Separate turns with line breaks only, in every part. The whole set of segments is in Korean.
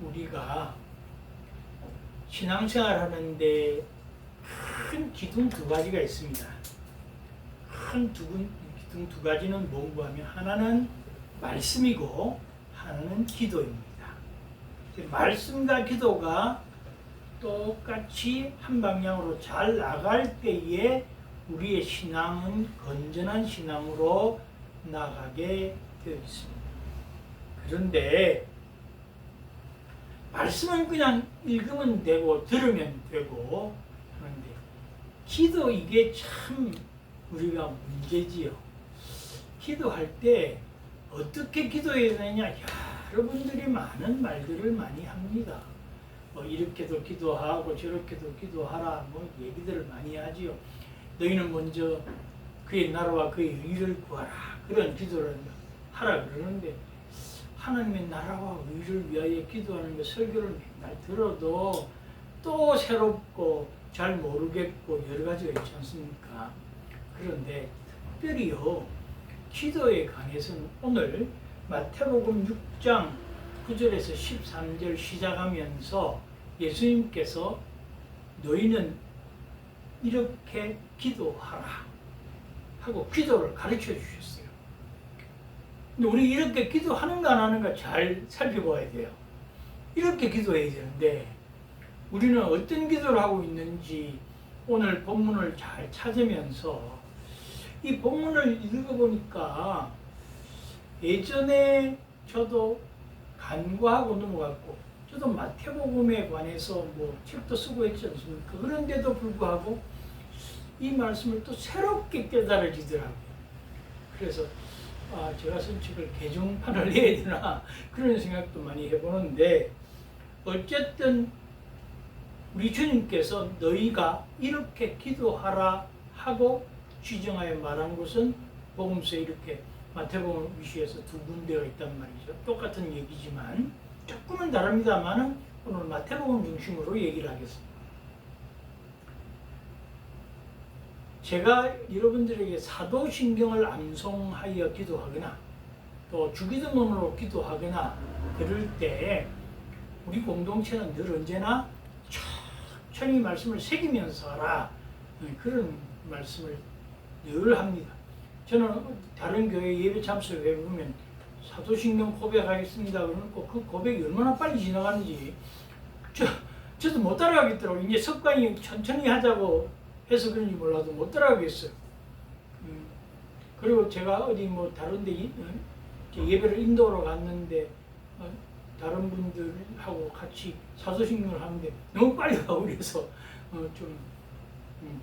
우리가 신앙생활 하는데 큰 기둥 두 가지가 있습니다. 큰 기둥 두 가지는 뭔가 하면 하나는 말씀이고 하나는 기도입니다. 말씀과 기도가 똑같이 한 방향으로 잘 나갈 때에 우리의 신앙은 건전한 신앙으로 나가게 되어 있습니다. 그런데 말씀은 그냥 읽으면 되고 들으면 되고 하는데 기도 이게 참 우리가 문제지요. 기도할 때 어떻게 기도해야 되냐? 여러분들이 많은 말들을 많이 합니다. 뭐 이렇게도 기도하고 저렇게도 기도하라 뭐 얘기들을 많이 하지요. 너희는 먼저 그의 나라와 그의 의를 구하라 그런 기도를 하라 그러는데 하나님의 나라와 의를 위하여 기도하는 거 설교를 맨날 들어도 또 새롭고 잘 모르겠고 여러 가지가 있지 않습니까? 그런데 특별히요 기도에 관해서는 오늘 마태복음 6장 9절에서 13절 시작하면서 예수님께서 너희는 이렇게 기도하라 하고 기도를 가르쳐 주셨어요. 근데 우리 이렇게 기도하는가 안 하는가 잘 살펴봐야 돼요. 이렇게 기도해야 되는데 우리는 어떤 기도를 하고 있는지 오늘 본문을 잘 찾으면서 이 본문을 읽어보니까 예전에 저도 간과하고 넘어갔고 저도 마태복음에 관해서 뭐 책도 쓰고 했지 않습니까? 그런데도 불구하고 이 말씀을 또 새롭게 깨달아지더라고요. 그래서 제가 쓴 책을 개정판을 해야 되나 그런 생각도 많이 해보는데 어쨌든 우리 주님께서 너희가 이렇게 기도하라 하고 지정하여 말한 것은 복음서에 이렇게 마태복음 위시에서 두 군데가 있단 말이죠. 똑같은 얘기지만 조금은 다릅니다만 오늘 마태복음 중심으로 얘기를 하겠습니다. 제가 여러분들에게 사도신경을 암송하여 기도하거나 또 주기도문으로 기도하거나 그럴 때 우리 공동체는 늘 언제나 천천히 말씀을 새기면서 하라 그런 말씀을 늘 합니다. 저는 다른 교회 예배 참석해 보면 사도신경 고백하겠습니다 그러고 그 고백이 얼마나 빨리 지나가는지 저도 못 따라가겠더라고요. 이제 습관이 천천히 하자고 해서 그런지 몰라도 못 따라가겠어요. 그리고 제가 어디 뭐 다른 데 예배를 인도하러 갔는데 다른 분들하고 같이 사도신경을 하는데 너무 빨리 가고 그래서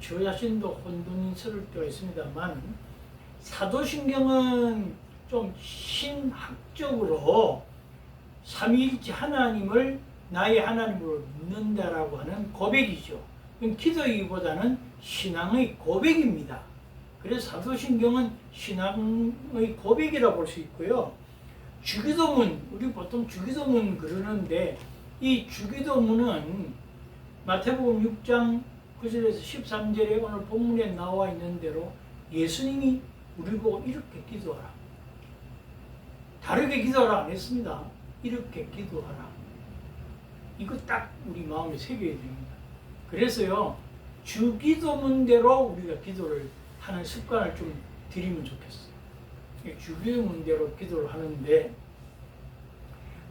저 자신도 혼돈스러울 때가 있습니다만 사도신경은 좀 신학적으로 삼위일체 하나님을 나의 하나님으로 믿는다라고 하는 고백이죠. 기도이기보다는 신앙의 고백입니다. 그래서 사도신경은 신앙의 고백이라고 볼 수 있고요. 주기도문, 우리 보통 주기도문 그러는데 이 주기도문은 마태복음 6장 9절에서 13절에 오늘 본문에 나와 있는 대로 예수님이 우리 보고 이렇게 기도하라. 다르게 기도하라 안 했습니다. 이렇게 기도하라. 이거 딱 우리 마음에 새겨야 됩니다. 그래서요, 주기도문대로 우리가 기도를 하는 습관을 좀 들이면 좋겠어요. 주기도문대로 기도를 하는데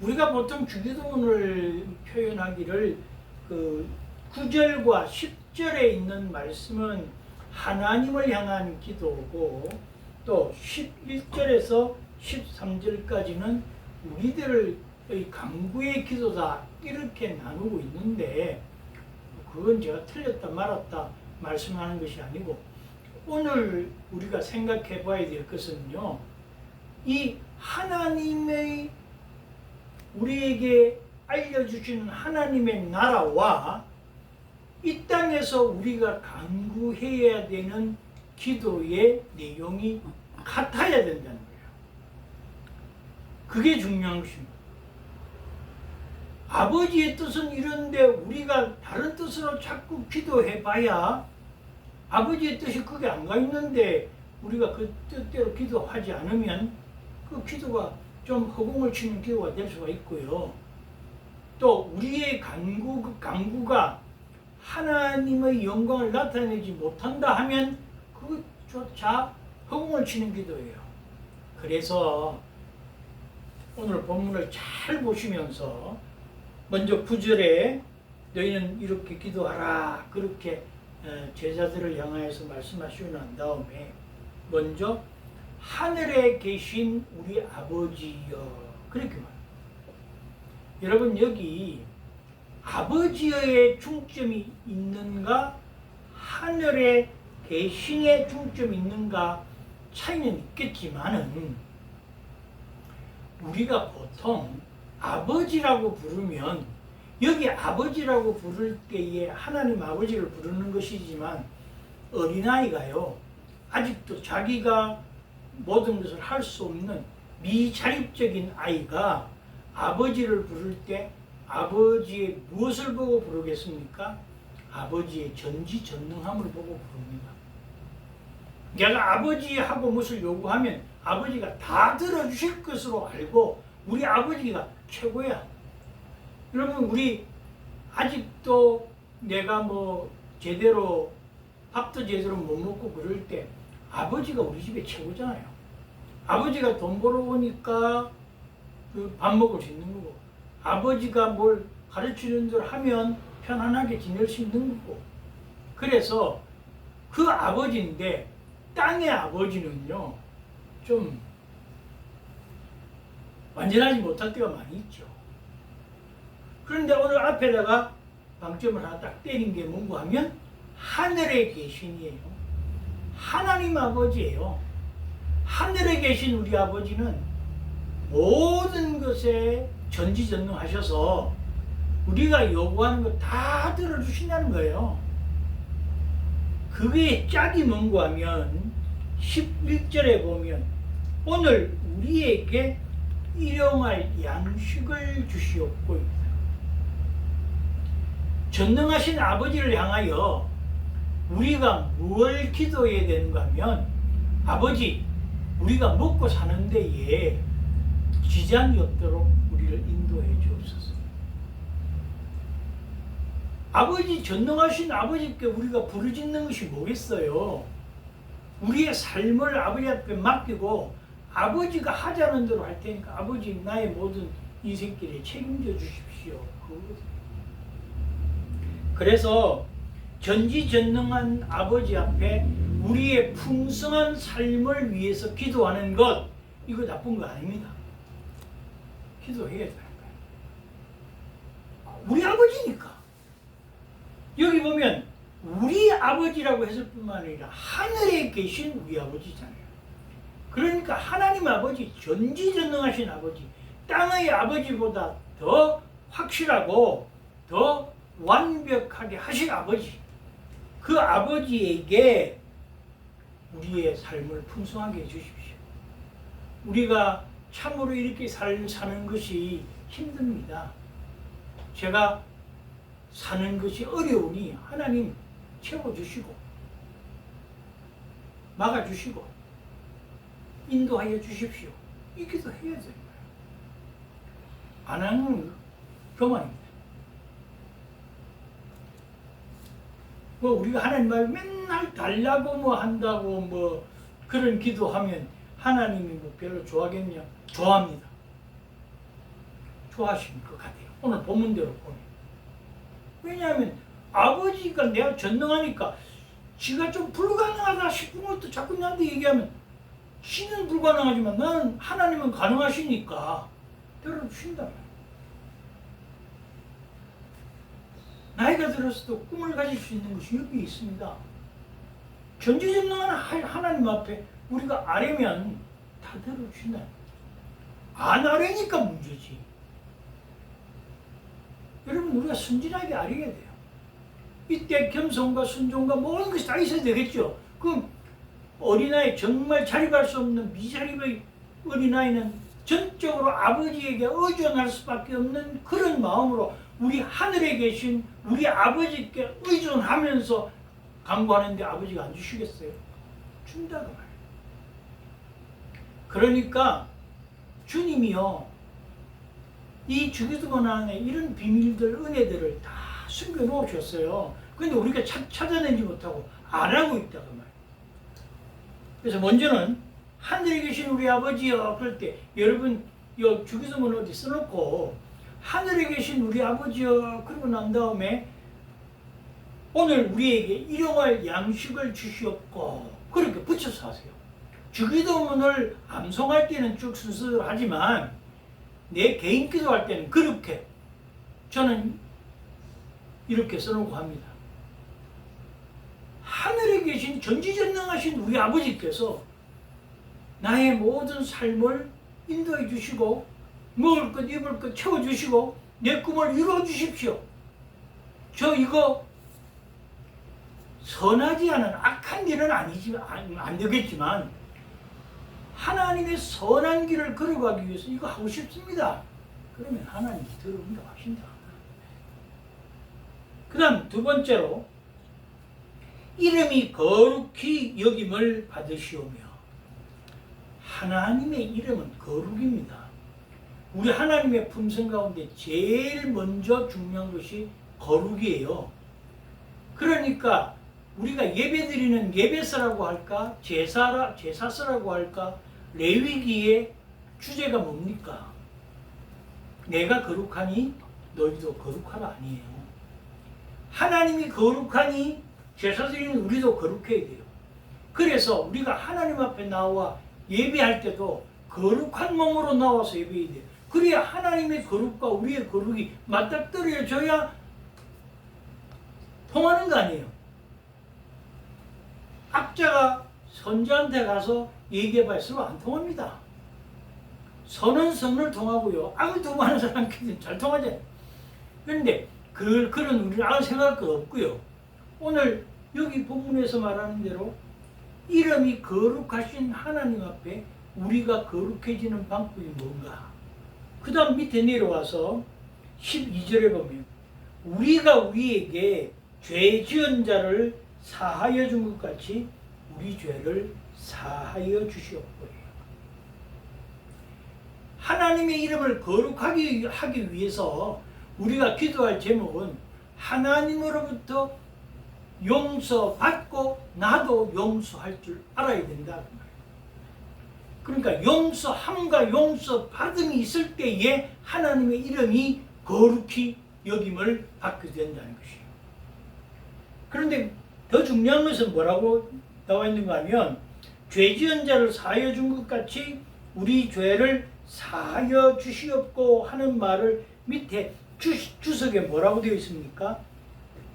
우리가 보통 주기도문을 표현하기를 9절과 10절에 있는 말씀은 하나님을 향한 기도고 또 11절에서 13절까지는 우리들의 간구의 기도다 이렇게 나누고 있는데 그건 제가 틀렸다 말았다 말씀하는 것이 아니고 오늘 우리가 생각해 봐야 될 것은요 이 하나님의 우리에게 알려주시는 하나님의 나라와 이 땅에서 우리가 간구해야 되는 기도의 내용이 같아야 된다는 거예요. 그게 중요한 것입니다. 아버지의 뜻은 이런데 우리가 다른 뜻으로 자꾸 기도해봐야 아버지의 뜻이 그게 안 가 있는데 우리가 그 뜻대로 기도하지 않으면 그 기도가 좀 허공을 치는 기도가 될 수가 있고요. 또 우리의 간구가 하나님의 영광을 나타내지 못한다 하면 그것조차 허공을 치는 기도예요. 그래서 오늘 본문을 잘 보시면서 먼저 9절에 너희는 이렇게 기도하라 그렇게 제자들을 향하여서 말씀하시고 난 다음에 먼저 하늘에 계신 우리 아버지여 그렇게 말해요. 여러분 여기 아버지의 중점이 있는가 하늘에 계신의 중점이 있는가 차이는 있겠지만은 우리가 보통 아버지라고 부르면 여기 아버지라고 부를 때에 하나님 아버지를 부르는 것이지만 어린아이가요 아직도 자기가 모든 것을 할 수 없는 미자립적인 아이가 아버지를 부를 때 아버지의 무엇을 보고 부르겠습니까? 아버지의 전지전능함을 보고 부릅니다. 내가 아버지하고 무엇을 요구하면 아버지가 다 들어주실 것으로 알고 우리 아버지가 최고야. 여러분 우리 아직도 내가 뭐 제대로 밥도 제대로 못 먹고 그럴 때 아버지가 우리 집에 최고잖아요. 아버지가 돈 벌어 오니까 그 밥 먹을 수 있는 거고 아버지가 뭘 가르치는 대로 하면 편안하게 지낼 수 있는 거고 그래서 그 아버지인데 땅의 아버지는요 좀 완전하지 못할 때가 많이 있죠. 그런데 오늘 앞에다가 방점을 하나 딱 때린 게 뭔가 하면 하늘에 계신이에요. 하나님 아버지예요. 하늘에 계신 우리 아버지는 모든 것에 전지전능하셔서 우리가 요구하는 거 다 들어주신다는 거예요. 그게 짝이 뭔가 하면 11절에 보면 오늘 우리에게 일용할 양식을 주시옵고 전능하신 아버지를 향하여 우리가 뭘 기도해야 되는가 하면 아버지 우리가 먹고 사는 데에 지장이 없도록 우리를 인도해 주옵소서. 아버지 전능하신 아버지께 우리가 부르짖는 것이 뭐겠어요? 우리의 삶을 아버지 앞에 맡기고 아버지가 하자는 대로 할 테니까 아버지 나의 모든 인생길에 책임져 주십시오. 그래서 전지전능한 아버지 앞에 우리의 풍성한 삶을 위해서 기도하는 것 이거 나쁜 거 아닙니다. 기도해야 되는 거예요. 우리 아버지니까. 여기 보면 우리 아버지라고 했을 뿐만 아니라 하늘에 계신 우리 아버지잖아요. 그러니까 하나님 아버지 전지전능하신 아버지 땅의 아버지보다 더 확실하고 더 완벽하게 하신 아버지 그 아버지에게 우리의 삶을 풍성하게 해주십시오. 우리가 참으로 이렇게 사는 것이 힘듭니다. 제가 사는 것이 어려우니 하나님 채워주시고 막아주시고 인도하여 주십시오. 이 기도 해야 되는 거예요. 안 하면 교만입니다. 뭐 우리가 하나님 말 맨날 달라고 뭐 한다고 뭐 그런 기도하면 하나님이 뭐 별로 좋아하겠냐? 좋아합니다. 좋아하시는 것 같아요. 오늘 본문대로 보면. 왜냐하면 아버지가 내가 전능하니까 지가 좀 불가능하다 싶은 것도 자꾸 나한테 얘기하면 지는 불가능하지만 나는 하나님은 가능하시니까 들어주신다. 나이가 들었어도 꿈을 가질 수 있는 것이 여기 있습니다. 전지전능한 하나님 앞에 우리가 아뢰면 다 들어주신다. 안 아뢰니까 문제지. 여러분 우리가 순진하게 아뢰야 돼요. 이때 겸손과 순종과 모든 것이 다 있어야 되겠죠. 그럼 어린아이 정말 자립할 수 없는 미자립의 어린아이는 전적으로 아버지에게 의존할 수밖에 없는 그런 마음으로 우리 하늘에 계신 우리 아버지께 의존하면서 간구하는데 아버지가 안 주시겠어요? 준다고 말이에요. 그러니까 주님이요 이 주기도문 안에 이런 비밀들, 은혜들을 다 숨겨 놓으셨어요. 근데 우리가 찾아내지 못하고 안 하고 있다 그 말. 그래서 먼저는 하늘에 계신 우리 아버지여 그럴 때 여러분 이 주기도문 어디 써놓고 하늘에 계신 우리 아버지여 그러고 난 다음에 오늘 우리에게 일용할 양식을 주시옵고 그렇게 붙여서 하세요. 주기도문을 암송할 때는 쭉 순서대로 하지만 내 개인 기도할 때는 그렇게 저는 이렇게 써놓고 합니다. 하늘에 계신 전지전능하신 우리 아버지께서 나의 모든 삶을 인도해 주시고 먹을 것 입을 것 채워주시고 내 꿈을 이루어 주십시오. 저 이거 선하지 않은 악한 길은 안 되겠지만 하나님의 선한 길을 걸어가기 위해서 이거 하고 싶습니다. 그러면 하나님이 들어온다고 하신다. 그 다음 두 번째로 이름이 거룩히 여김을 받으시오며 하나님의 이름은 거룩입니다. 우리 하나님의 품성 가운데 제일 먼저 중요한 것이 거룩이에요. 그러니까 우리가 예배드리는 예배서라고 할까 제사서라고 할까 레위기의 주제가 뭡니까? 내가 거룩하니 너희도 거룩하라 아니에요. 하나님이 거룩하니 제사 드리는 우리도 거룩해야 돼요. 그래서 우리가 하나님 앞에 나와 예배할 때도 거룩한 몸으로 나와서 예배해야 돼요. 그래야 하나님의 거룩과 우리의 거룩이 맞닥뜨려져야 통하는 거 아니에요. 악자가 선자한테 가서 얘기해봐야 서로 안 통합니다. 선은 선을 통하고요. 악을 통하는 사람끼리는 잘 통하잖아요. 그런데 그런 우리는 아무 생각할 거 없고요. 오늘 여기 본문에서 말하는 대로 이름이 거룩하신 하나님 앞에 우리가 거룩해지는 방법이 뭔가? 그 다음 밑에 내려와서 12절에 보면 우리가 우리에게 죄 지은 자를 사하여 준 것 같이 우리 죄를 사하여 주시옵고 하나님의 이름을 거룩하게 하기 위해서 우리가 기도할 제목은 하나님으로부터 용서받고 나도 용서할 줄 알아야 된다. 그러니까 용서함과 용서받음이 있을 때에 하나님의 이름이 거룩히 여김을 받게 된다는 것이에요. 그런데 더 중요한 것은 뭐라고 나와 있는가 하면 죄 지은 자를 사하여 준 것 같이 우리 죄를 사하여 주시옵고 하는 말을 밑에 주석에 뭐라고 되어 있습니까?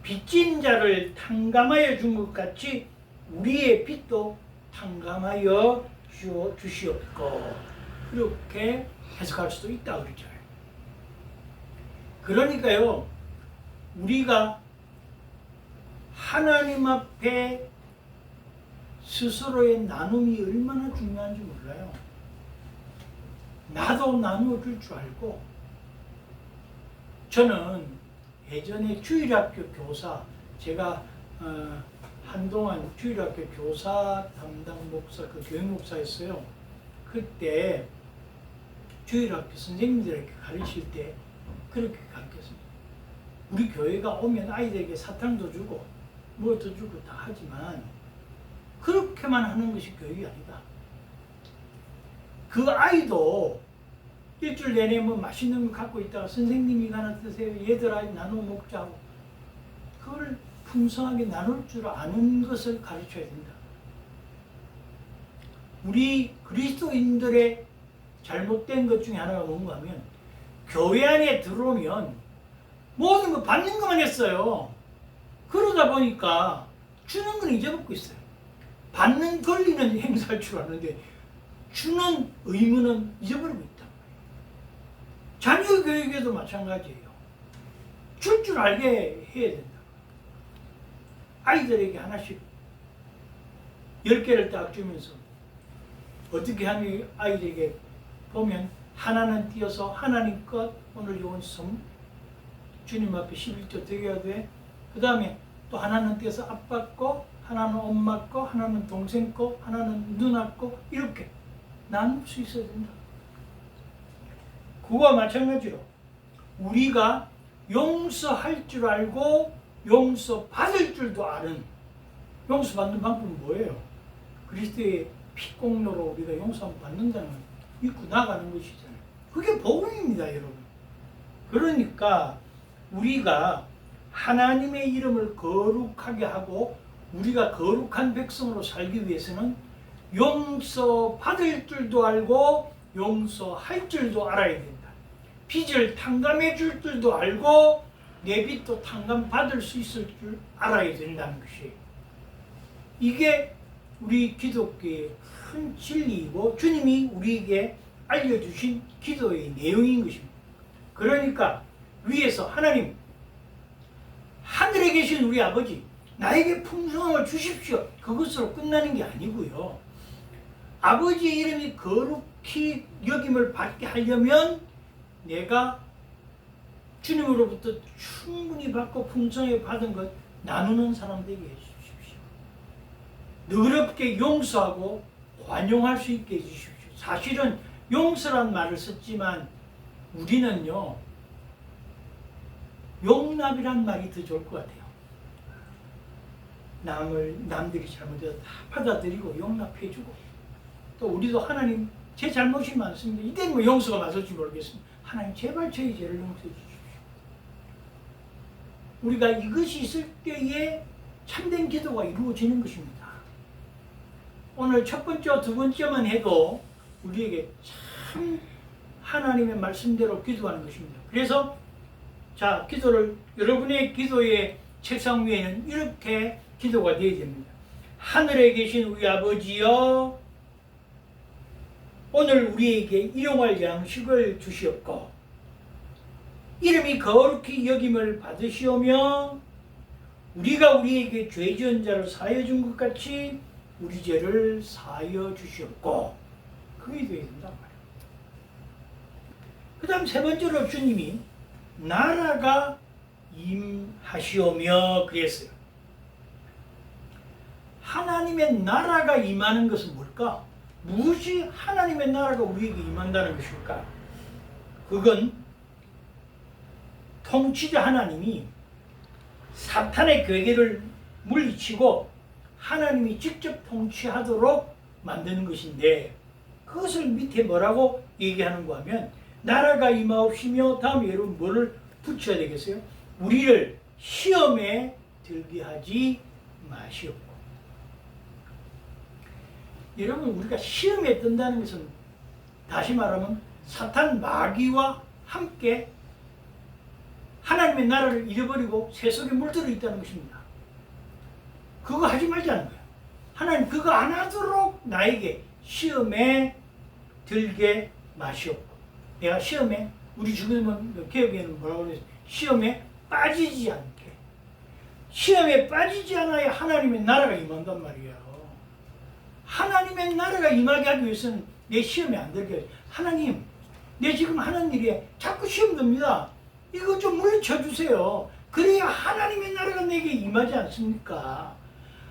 빚진 자를 탕감하여 준 것 같이 우리의 빚도 탕감하여 주시옵고 그렇게 해석할 수도 있다 그러죠. 그러니까요 우리가 하나님 앞에 스스로의 나눔이 얼마나 중요한지 몰라요. 나도 나누어줄 줄 알고 저는 예전에 주일학교 교사 제가 한동안 주일학교 교사 담당 목사 그 교육 목사였어요. 그때 주일학교 선생님들에게 가르칠 때 그렇게 가르쳤습니다. 우리 교회가 오면 아이들에게 사탕도 주고 뭐도 주고 다 하지만 그렇게만 하는 것이 교육이 아니다. 그 아이도 일주일 내내 뭐 맛있는 거 갖고 있다가 선생님이 하나 드세요. 얘들아 나눠 먹자고. 그걸 풍성하게 나눌 줄 아는 것을 가르쳐야 된다. 우리 그리스도인들의 잘못된 것 중에 하나가 뭔가 하면 교회 안에 들어오면 모든 거 받는 것만 했어요. 그러다 보니까 주는 건 잊어먹고 있어요. 받는 권리는 행사할 줄 아는데 주는 의무는 잊어버리고 있다. 자녀 교육에도 마찬가지예요. 줄 줄 알게 해야 된다. 아이들에게 하나씩 10개를 딱 주면서 어떻게 하면 아이들에게 보면 하나는 띄어서 하나님 것 오늘 요원 주님 앞에 11조 드려야 돼. 그 다음에 또 하나는 띄어서 아빠 거, 하나는 엄마 거, 하나는 동생 거, 하나는 누나 거 이렇게 나눌 수 있어야 된다. 그와 마찬가지로 우리가 용서할 줄 알고 용서받을 줄도 아는, 용서받는 방법은 뭐예요? 그리스도의 피공로로 우리가 용서함을 받는다는 걸 믿고 나가는 것이잖아요. 그게 복음입니다, 여러분. 그러니까 우리가 하나님의 이름을 거룩하게 하고 우리가 거룩한 백성으로 살기 위해서는 용서받을 줄도 알고 용서할 줄도 알아야 된다. 빚을 탕감해 줄 줄도 알고 내 빚도 탕감받을 수 있을 줄 알아야 된다는 것이에요. 이게 우리 기독교의 큰 진리이고 주님이 우리에게 알려주신 기도의 내용인 것입니다. 그러니까 위에서 하나님, 하늘에 계신 우리 아버지, 나에게 풍성함을 주십시오. 그것으로 끝나는 게 아니고요. 아버지의 이름이 거룩히 여김을 받게 하려면 내가 주님으로부터 충분히 받고 풍성하게 받은 것 나누는 사람 되게 해주십시오. 너그럽게 용서하고 관용할 수 있게 해주십시오. 사실은 용서란 말을 썼지만 우리는요, 용납이란 말이 더 좋을 것 같아요. 남들이 잘못해서 다 받아들이고 용납해주고, 또 우리도 하나님 제 잘못이 많습니다. 이때는 뭐 용서가 맞을지 모르겠습니다. 하나님 제발 저희 죄를 용서해 주십시오. 우리가 이것이 있을 때에 참된 기도가 이루어지는 것입니다. 오늘 첫 번째와 두 번째만 해도 우리에게 참 하나님의 말씀대로 기도하는 것입니다. 그래서 자, 기도를, 여러분의 기도의 책상 위에는 이렇게 기도가 되어야 됩니다. 하늘에 계신 우리 아버지여, 오늘 우리에게 일용할 양식을 주시옵고 이름이 거룩히 여김을 받으시오며 우리가 우리에게 죄 지은 자를 사하여 준 것 같이 우리 죄를 사하여 주시옵고, 그게 되어야 된단 말이에요. 그 다음 세 번째로 주님이 나라가 임하시오며 그랬어요. 하나님의 나라가 임하는 것은 뭘까? 무엇이 하나님의 나라가 우리에게 임한다는 것일까? 그건 통치자 하나님이 사탄의 괴계를 물리치고 하나님이 직접 통치하도록 만드는 것인데, 그것을 밑에 뭐라고 얘기하는가 하면 나라가 임하옵시며, 다음에 여러분 뭐를 붙여야 되겠어요? 우리를 시험에 들게 하지 마시옵고. 여러분, 우리가 시험에 든다는 것은 다시 말하면 사탄 마귀와 함께 하나님의 나라를 잃어버리고 새 속에 물들어 있다는 것입니다. 그거 하지 말자는 거예요. 하나님 그거 안 하도록 나에게 시험에 들게 마시옵고. 내가 시험에, 우리 주기도문 개혁에는 뭐라고 그랬어요? 시험에 빠지지 않게. 시험에 빠지지 않아야 하나님의 나라가 임한단 말이에요. 하나님의 나라가 임하게 하기 위해서는 내 시험에 안 들게 해요. 하나님, 내 지금 하는 일에 자꾸 시험 듭니다. 이거 좀 물리쳐 주세요. 그래야 하나님의 나라가 내게 임하지 않습니까?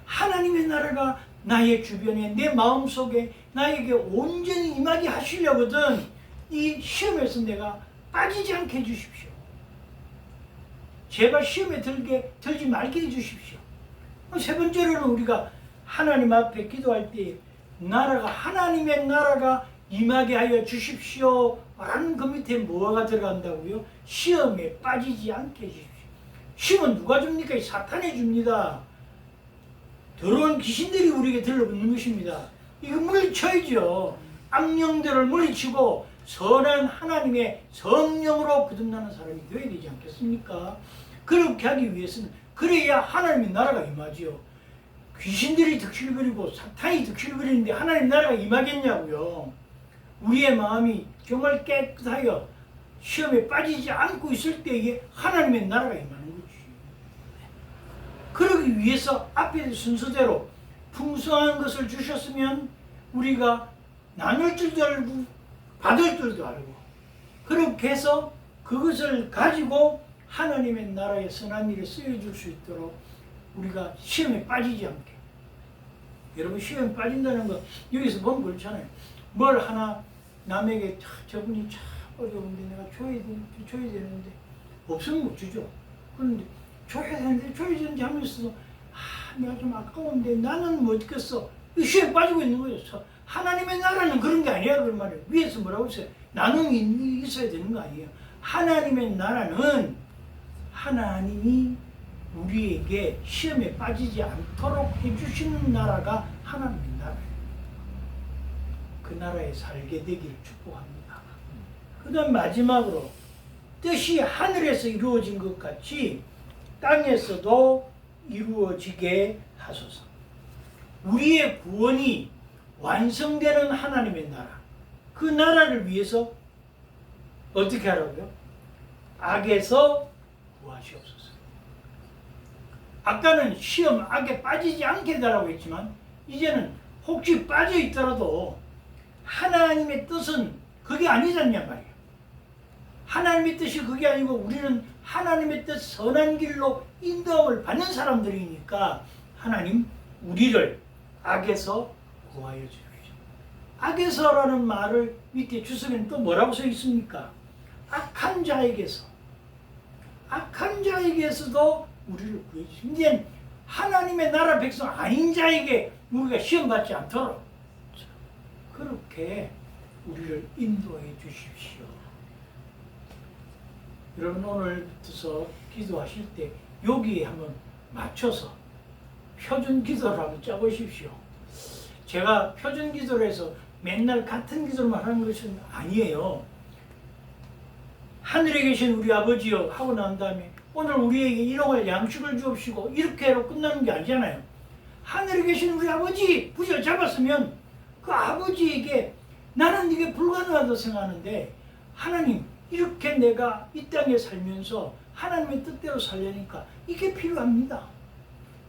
하나님의 나라가 나의 주변에, 내 마음속에 나에게 온전히 임하게 하시려거든 이 시험에서 내가 빠지지 않게 해주십시오. 제발 시험에 들지 말게 해주십시오. 세 번째로는 우리가 하나님 앞에 기도할 때 하나님의 나라가 임하게 하여 주십시오 라는 그 밑에 뭐가 들어간다고요? 시험에 빠지지 않게 해주십시오. 시험은 누가 줍니까? 사탄이 줍니다. 더러운 귀신들이 우리에게 들러붙는 것입니다. 이거 물리쳐야죠. 악령들을 물리치고 선한 하나님의 성령으로 거듭나는 사람이 되어야 되지 않겠습니까? 그렇게 하기 위해서는, 그래야 하나님의 나라가 임하지요. 귀신들이 득실거리고 사탄이 득실거리는데 하나님 나라가 임하겠냐고요. 우리의 마음이 정말 깨끗하여 시험에 빠지지 않고 있을 때에 하나님의 나라가 임하는 거지. 그러기 위해서 앞에 순서대로 풍성한 것을 주셨으면 우리가 나눌 줄도 알고 받을 줄도 알고, 그렇게 해서 그것을 가지고 하나님의 나라의 선한 일에 쓰여줄 수 있도록 우리가 시험에 빠지지 않게. 여러분, 시험에 빠진다는 거 여기서 보면 그렇잖아요. 뭘 하나 남에게 저분이 참 어려운데 내가 줘야 되는데 없으면 못 주죠. 그런데 줘야 되는지 하면서 내가 좀 아까운데 나는 못 겠어. 이 시에 빠지고 있는 거예요. 하나님의 나라는 그런 게 아니야. 그 말이에요. 위에서 뭐라고 했어요? 나눔이 있어야 되는 거 아니에요. 하나님의 나라는 하나님이 우리에게 시험에 빠지지 않도록 해주시는 나라가 하나님의 나라예요. 그 나라에 살게 되기를 축복합니다. 그 다음 마지막으로 뜻이 하늘에서 이루어진 것 같이 땅에서도 이루어지게 하소서. 우리의 구원이 완성되는 하나님의 나라, 그 나라를 위해서 어떻게 하라고요? 악에서 구하시옵소서. 아까는 시험 악에 빠지지 않게 해달라고 했지만 이제는 혹시 빠져 있더라도 하나님의 뜻은 그게 아니잖냐 말이에요. 하나님의 뜻이 그게 아니고 우리는 하나님의 뜻 선한 길로 인도함을 받는 사람들이니까 하나님 우리를 악에서 구하여 주십시오. 악에서라는 말을 밑에 주석에는 또 뭐라고 써 있습니까? 악한 자에게서도 우리를 구해 주십시오. 이제 하나님의 나라 백성 아닌 자에게 우리가 시험받지 않도록 그렇게 우리를 인도해 주십시오. 여러분 오늘부터 기도하실 때 여기에 한번 맞춰서 표준 기도를 한번 짜보십시오. 제가 표준 기도를 해서 맨날 같은 기도만 하는 것은 아니에요. 하늘에 계신 우리 아버지여 하고 난 다음에 오늘 우리에게 일용할 양식을 주옵시고 이렇게로 끝나는 게 아니잖아요. 하늘에 계신 우리 아버지 부여 잡았으면 그 아버지에게 나는 이게 불가능하다고 생각하는데 하나님 이렇게 내가 이 땅에 살면서 하나님의 뜻대로 살려니까 이게 필요합니다.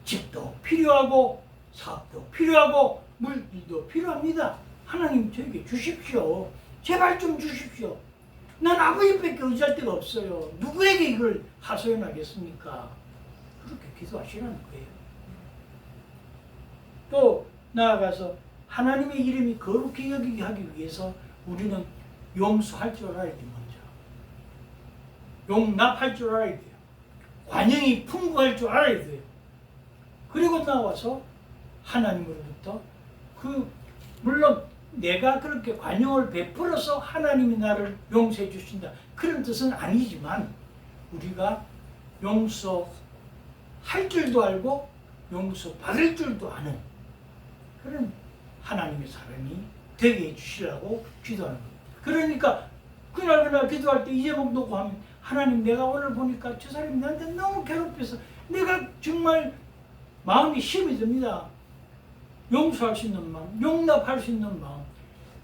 집도 필요하고 사업도 필요하고 물질도 필요합니다. 하나님 저에게 주십시오. 제발 좀 주십시오. 난 아버지밖에 의지할 데가 없어요. 누구에게 이걸 하소연하겠습니까? 그렇게 기도하시라는 거예요. 또 나아가서 하나님의 이름이 거룩히 여기게 하기 위해서 우리는 용서할 줄 알아야 돼요. 먼저 용납할 줄 알아야 돼요. 관용이 풍부할 줄 알아야 돼요. 그리고 나와서 하나님으로부터 물론 내가 그렇게 관용을 베풀어서 하나님이 나를 용서해 주신다 그런 뜻은 아니지만 우리가 용서할 줄도 알고 용서받을 줄도 아는 그런 하나님의 사람이 되게 해주시라고 기도하는 겁니다. 그러니까 그날 기도할 때 이 제목 놓고 하면 하나님 내가 오늘 보니까 저 사람이 나한테 너무 괴롭혀서 내가 정말 마음이 힘이 듭니다. 용서할 수 있는 마음, 용납할 수 있는 마음,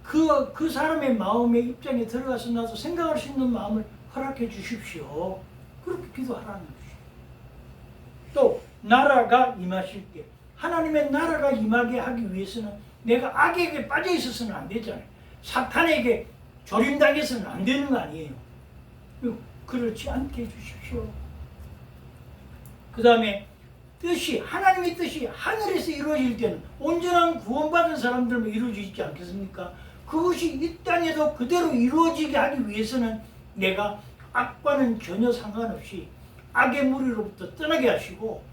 그 사람의 마음의 입장에 들어가서 나도 생각할 수 있는 마음을 허락해 주십시오. 그렇게 기도하라는 것이죠. 또 나라가 임하실 때 하나님의 나라가 임하게 하기 위해서는 내가 악에게 빠져 있어서는 안 되잖아요. 사탄에게 조림당해서는 안 되는 거 아니에요. 그렇지 않게 해주십시오. 그 다음에 하나님의 뜻이 하늘에서 이루어질 때는 온전한 구원받은 사람들만 이루어지지 않겠습니까? 그것이 이 땅에도 그대로 이루어지게 하기 위해서는 내가 악과는 전혀 상관없이 악의 무리로부터 떠나게 하시고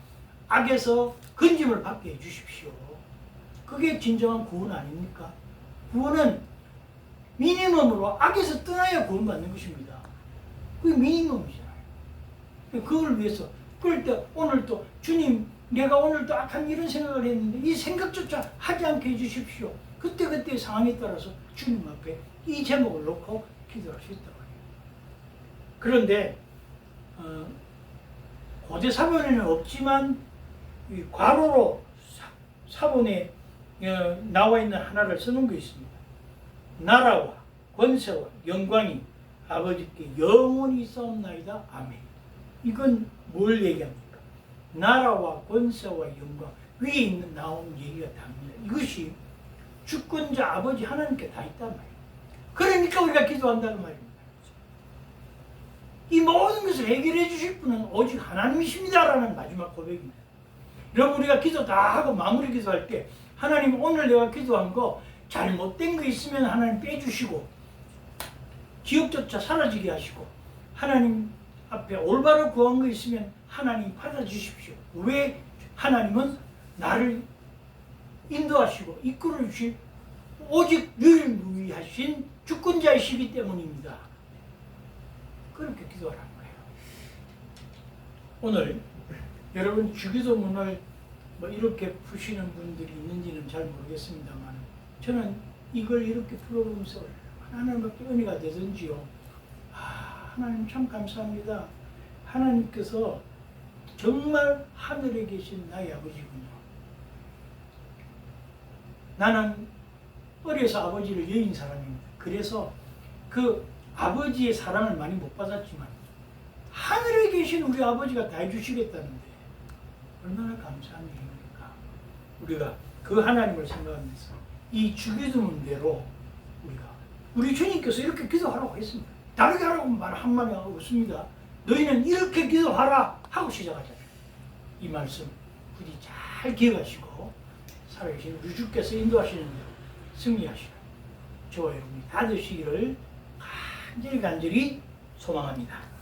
악에서 건짐을 받게 해주십시오. 그게 진정한 구원 아닙니까? 구원은 미니멈으로 악에서 떠나야 구원받는 것입니다. 그게 미니멈이잖아요. 그걸 위해서 그럴 때 오늘 또 주님 내가 오늘 또 악한 이런 생각을 했는데 이 생각조차 하지 않게 해주십시오. 그때 상황에 따라서 주님 앞에 이 제목을 놓고 기도할 수 있다고 해요. 그런데 고대 사본에는 없지만 이 괄호로 사본에 나와 있는 하나를 쓰는 게 있습니다. 나라와 권세와 영광이 아버지께 영원히 있사옵나이다. 아멘. 이건 뭘 얘기합니까? 나라와 권세와 영광 위에 있는 나온 얘기가 답니다. 이것이 주권자 아버지 하나님께 다 있단 말이에요. 그러니까 우리가 기도한다는 말입니다. 이 모든 것을 해결해 주실 분은 오직 하나님이십니다라는 마지막 고백입니다. 여러분 우리가 기도 다 하고 마무리 기도할 때 하나님 오늘 내가 기도한 거 잘못된 거 있으면 하나님 빼주시고 기업조차 사라지게 하시고 하나님 앞에 올바로 구한 거 있으면 하나님 받아주십시오. 왜? 하나님은 나를 인도하시고 이끌어 주실 오직 유일무이하신 주권자이시기 때문입니다. 그렇게 기도하라는 거예요. 오늘 여러분 주기도문을 뭐 이렇게 푸시는 분들이 있는지는 잘 모르겠습니다만 저는 이걸 이렇게 풀어보면서 하나님 앞에 은혜가 되든지요. 하나님 참 감사합니다. 하나님께서 정말 하늘에 계신 나의 아버지군요. 나는 어려서 아버지를 여인 사람입니다. 그래서 그 아버지의 사랑을 많이 못 받았지만 하늘에 계신 우리 아버지가 다 해주시겠다는데 얼마나 감사한 일입니까? 우리가 그 하나님을 생각하면서 이 주기도문대로 우리 주님께서 이렇게 기도하라고 했습니다. 다르게 하라고 말 한마디 없습니다. 너희는 이렇게 기도하라 하고 시작하잖아요. 이 말씀 부디 잘 기억하시고 살아계신 우리 주께서 인도하시는 대로 승리하시라. 저와 여러분이 다 되시기를 간절히 소망합니다.